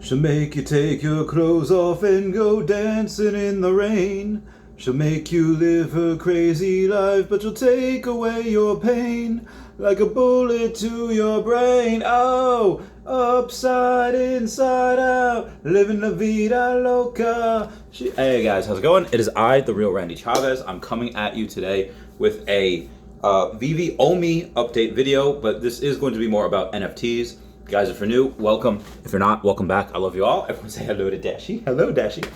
She'll make you take your clothes off and go dancing in the rain. She'll make you live her crazy life, but she'll take away your pain like a bullet to your brain. Oh, upside, inside out, living la vida loca. Hey guys, how's it going? It is I, the real Randy Chavez. I'm coming at you today with a Vivi Omi update video, but this is going to be more about NFTs. Guys, if you're new, welcome. If you're not, welcome back. I love you all. Everyone say hello to Dashi. Hello, Dashi.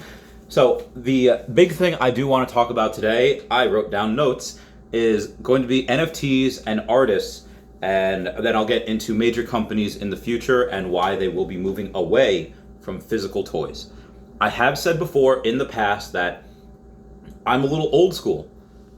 So the big thing I do want to talk about today, I wrote down notes, is going to be NFTs and artists, and then I'll get into major companies in the future and why they will be moving away from physical toys. I have said before in the past that I'm a little old school.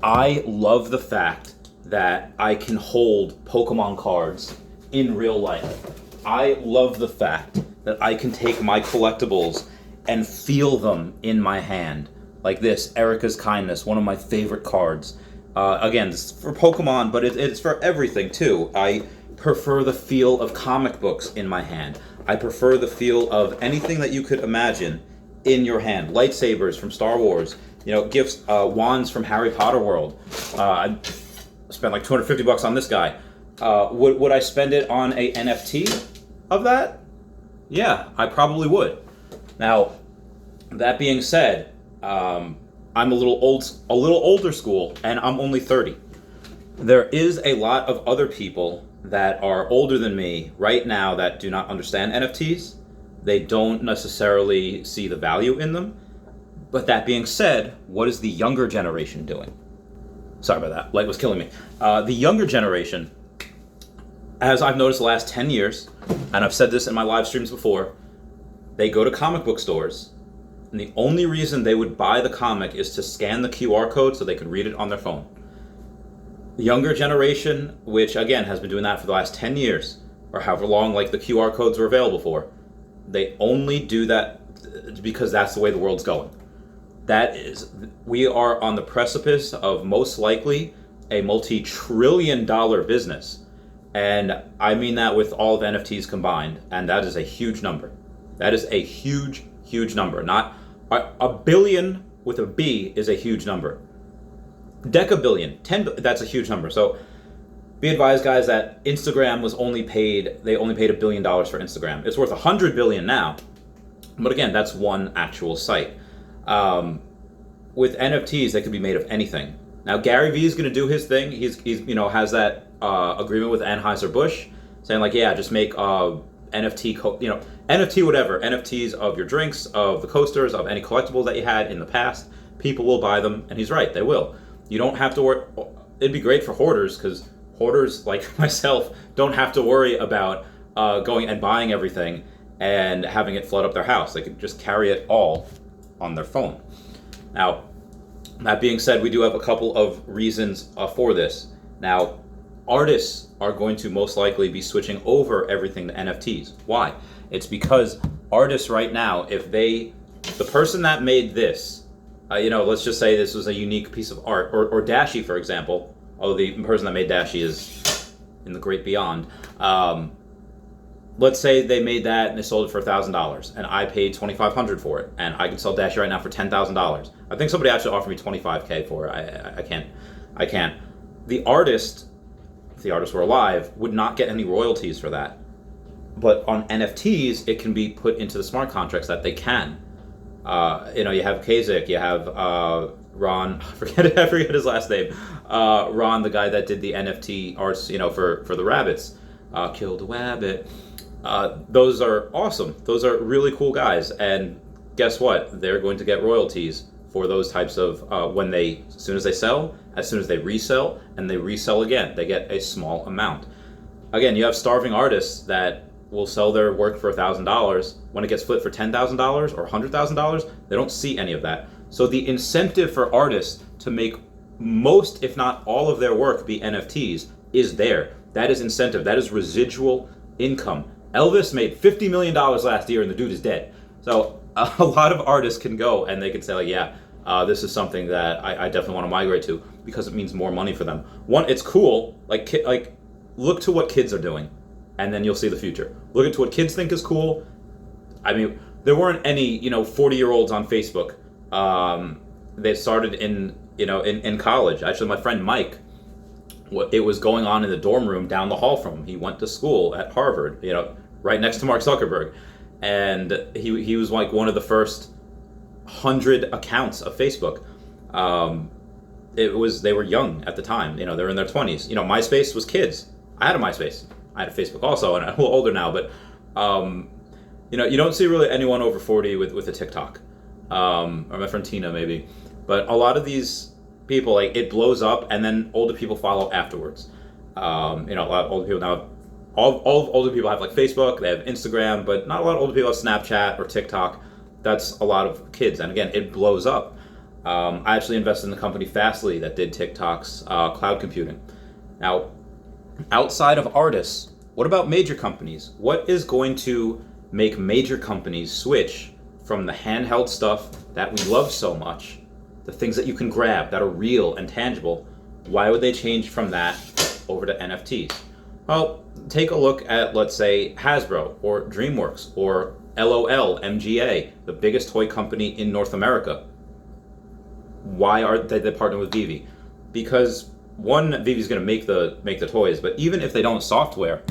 I love the fact that I can hold Pokemon cards in real life. I love the fact that I can take my collectibles and feel them in my hand. Like this, Erica's Kindness, one of my favorite cards. Again, this is for Pokemon, but it's for everything too. I prefer the feel of comic books in my hand. I prefer the feel of anything that you could imagine in your hand. Lightsabers from Star Wars, gifts, wands from Harry Potter World. I spent like $250 on this guy. Would I spend it on a NFT of that? Yeah, I probably would. Now, that being said, I'm a little older school, and I'm only 30. There is a lot of other people that are older than me right now that do not understand NFTs. They don't necessarily see the value in them. But that being said, what is the younger generation doing? Sorry about that. Light was killing me. The younger generation, as I've noticed the last 10 years, and I've said this in my live streams before, they go to comic book stores, and the only reason they would buy the comic is to scan the QR code so they could read it on their phone. The younger generation, which again has been doing that for the last 10 years, or however long like the QR codes were available for, they only do that because that's the way the world's going. We are on the precipice of most likely a multi-trillion-dollar business. And I mean that with all of NFTs combined, and that is a huge number. That is a huge, huge number. Not a billion with a B is a huge number. Decabillion, that's a huge number. So be advised, guys, that Instagram only paid $1 billion for Instagram. It's worth $100 billion now. But again, that's one actual site. With NFTs, they could be made of anything. Now, Gary Vee is going to do his thing. He's has that agreement with Anheuser-Busch, saying like, yeah, just make NFT, NFT whatever, NFTs of your drinks, of the coasters, of any collectibles that you had in the past. People will buy them, and he's right, they will. You don't have to worry. It'd be great for hoarders, because hoarders like myself don't have to worry about going and buying everything and having it flood up their house. They could just carry it all on their phone. Now, that being said, we do have a couple of reasons for this. Now, artists are going to most likely be switching over everything to NFTs. Why? It's because artists right now, the person that made this, let's just say this was a unique piece of art, or Dashi, for example, although the person that made Dashi is in the great beyond. Let's say they made that and they sold it for $1,000, and I paid $2,500 for it, and I can sell Dashi right now for $10,000. I think somebody actually offered me $25K for it. I can't. The artist, if the artists were alive, would not get any royalties for that. But on NFTs, it can be put into the smart contracts that they can. You have Kasich, you have Ron, I forget his last name. Ron, the guy that did the NFT arts, for the rabbits. Killed a rabbit. Those are awesome. Those are really cool guys. And guess what? They're going to get royalties for those types of, as soon as they sell, as soon as they resell, and they resell again, they get a small amount. Again, you have starving artists that will sell their work for $1,000. When it gets flipped for $10,000 or $100,000, they don't see any of that. So the incentive for artists to make most, if not all of their work be NFTs is there. That is incentive. That is residual income. Elvis made $50 million last year and the dude is dead. So a lot of artists can go and they can say, this is something that I definitely want to migrate to because it means more money for them. One, it's cool. Look to what kids are doing, and then you'll see the future. Look into what kids think is cool. I mean, there weren't any 40-year-olds on Facebook. They started in college. Actually, my friend Mike, it was going on in the dorm room down the hall from him. He went to school at Harvard, right next to Mark Zuckerberg, and he was like one of the first 100 accounts of Facebook. They were young at the time. They were in their 20s. MySpace was kids. I had a MySpace. I had a Facebook also, and I'm a little older now. But you don't see really anyone over 40 with a TikTok, or my friend Tina maybe. But a lot of these people, like, it blows up, and then older people follow afterwards. A lot of older people now. All older people have like Facebook. They have Instagram, but not a lot of older people have Snapchat or TikTok. That's a lot of kids, and again, it blows up. I actually invested in the company Fastly that did TikTok's cloud computing. Now, outside of artists, what about major companies? What is going to make major companies switch from the handheld stuff that we love so much, the things that you can grab that are real and tangible? Why would they change from that over to NFTs? Well, take a look at, let's say, Hasbro or DreamWorks or LOL, MGA, the biggest toy company in North America. Why are they partnering with Vivi? Because one, Vivi's going to make the toys, but even if they don't software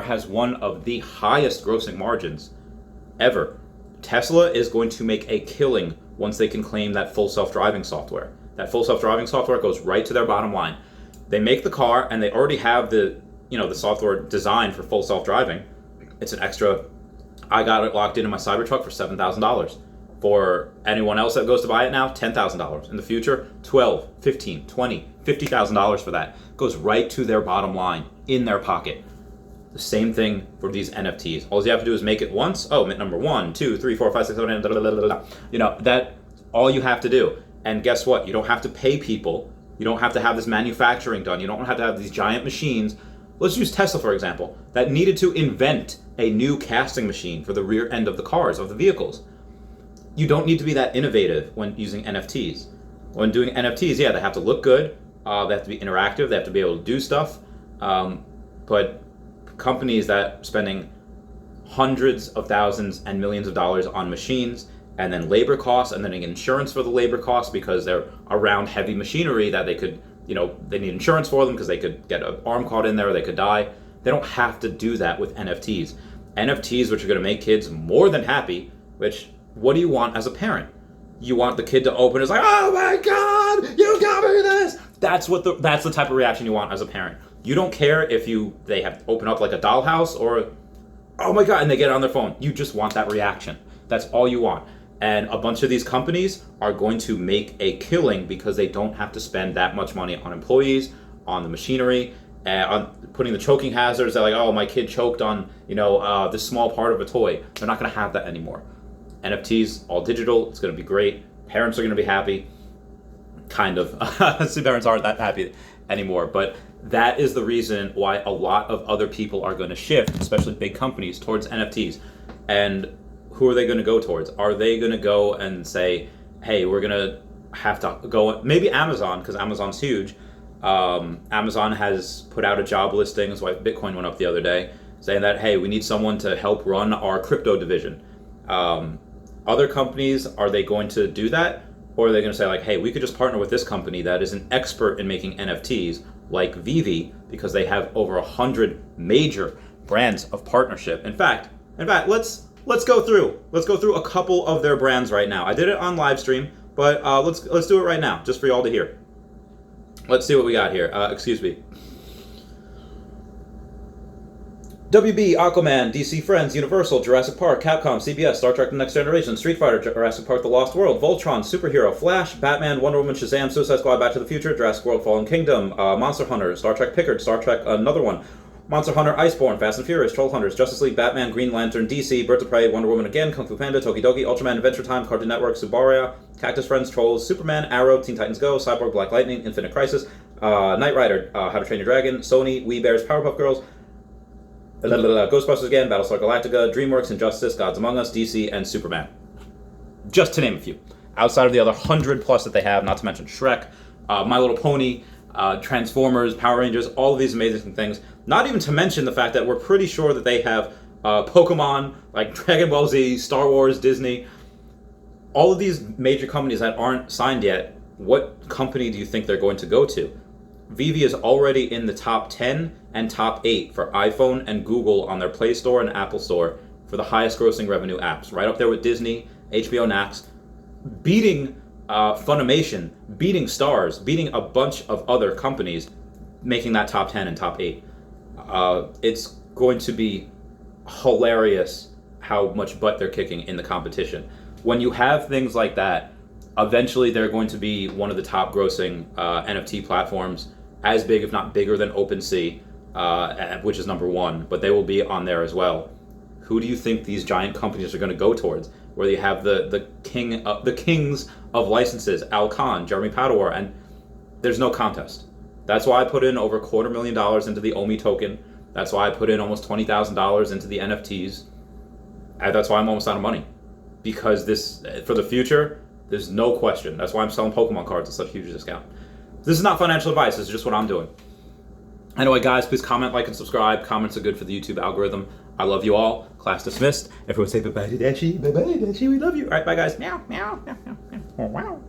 has one of the highest grossing margins ever. Tesla is going to make a killing once they can claim that full self-driving software. That full self-driving software goes right to their bottom line. They make the car, and they already have the software designed for full self-driving. It's an extra. I got it locked into my Cybertruck for $7,000. For anyone else that goes to buy it now, $10,000. In the future, $12,000, $15,000, $20,000, $50,000 for that. Goes right to their bottom line, in their pocket. The same thing for these NFTs. All you have to do is make it once. Oh, number 1, 2, 3, 4, 5, 6, 7, 8, blah, blah, blah, blah. That all you have to do. And guess what? You don't have to pay people. You don't have to have this manufacturing done. You don't have to have these giant machines. Let's use Tesla, for example, that needed to invent a new casting machine for the rear end of the cars, of the vehicles. You don't need to be that innovative when using NFTs. When doing NFTs, yeah, they have to look good. They have to be interactive. They have to be able to do stuff. But companies that spending hundreds of thousands and millions of dollars on machines, and then labor costs, and then insurance for the labor costs because they're around heavy machinery that they could, they need insurance for them because they could get an arm caught in there or they could die. They don't have to do that with NFTs. NFTs, which are going to make kids more than happy, which, what do you want as a parent? You want the kid to open, it's like, oh my God, you got me this. That's the type of reaction you want as a parent. You don't care if they have open up like a dollhouse or, oh my God, and they get it on their phone. You just want that reaction. That's all you want. And a bunch of these companies are going to make a killing because they don't have to spend that much money on employees, on the machinery, on putting the choking hazards. They're like, oh, my kid choked on, this small part of a toy. They're not going to have that anymore. NFTs, all digital. It's going to be great. Parents are going to be happy. Kind of. Parents aren't that happy anymore. But that is the reason why a lot of other people are going to shift, especially big companies, towards NFTs. And who are they going to go towards? Are they going to go and say, hey, we're going to have to go, maybe Amazon, because Amazon's huge. Amazon has put out a job listing, that's why Bitcoin went up the other day, saying that, hey, we need someone to help run our crypto division. Other companies, are they going to do that? Or are they going to say, like, hey, we could just partner with this company that is an expert in making NFTs, like Vivi, because they have over 100 major brands of partnership. In fact, let's go through a couple of their brands right now. I did it on live stream, but let's do it right now, just for y'all to hear. Let's see what we got here. Excuse me. WB, Aquaman, DC Friends, Universal, Jurassic Park, Capcom, CBS, Star Trek The Next Generation, Street Fighter, Jurassic Park The Lost World, Voltron, Superhero, Flash, Batman, Wonder Woman, Shazam, Suicide Squad, Back to the Future, Jurassic World Fallen Kingdom, Monster Hunter, Star Trek Pickard, Star Trek another one, Monster Hunter, Iceborne, Fast and Furious, Troll Hunters, Justice League, Batman, Green Lantern, DC, Birds of Prey, Wonder Woman again, Kung Fu Panda, Tokidoki, Ultraman, Adventure Time, Cartoon Network, Subaru, Cactus Friends, Trolls, Superman, Arrow, Teen Titans Go, Cyborg, Black Lightning, Infinite Crisis, Knight Rider, How to Train Your Dragon, Sony, We Bears, Powerpuff Girls, Ghostbusters again, Battlestar Galactica, DreamWorks, Injustice, Gods Among Us, DC, and Superman. Just to name a few. Outside of the other 100 plus that they have, not to mention Shrek, My Little Pony, Transformers, Power Rangers, all of these amazing things. Not even to mention the fact that we're pretty sure that they have Pokemon, like Dragon Ball Z, Star Wars, Disney, all of these major companies that aren't signed yet, what company do you think they're going to go to? Vivi is already in the top 10 and top 8 for iPhone and Google on their Play Store and Apple Store for the highest grossing revenue apps, right up there with Disney, HBO Max, beating Funimation, beating Stars, beating a bunch of other companies, making that top 10 and top 8. It's going to be hilarious how much butt they're kicking in the competition. When you have things like that, eventually they're going to be one of the top grossing NFT platforms, as big if not bigger than OpenSea, which is number 1, but they will be on there as well. Who do you think these giant companies are going to go towards? Where you have the kings of licenses, Al Khan, Jeremy Padawar, and there's no contest. That's why I put in over $250,000 into the Omi token. That's why I put in almost $20,000 into the NFTs. And that's why I'm almost out of money. Because this, for the future, there's no question. That's why I'm selling Pokemon cards at such a huge discount. This is not financial advice. This is just what I'm doing. Anyway, guys, please comment, like, and subscribe. Comments are good for the YouTube algorithm. I love you all. Class dismissed. Everyone say bye-bye to Dashi. Bye-bye, Dashi. We love you. All right, bye, guys. Meow, meow, meow, meow, meow. Wow.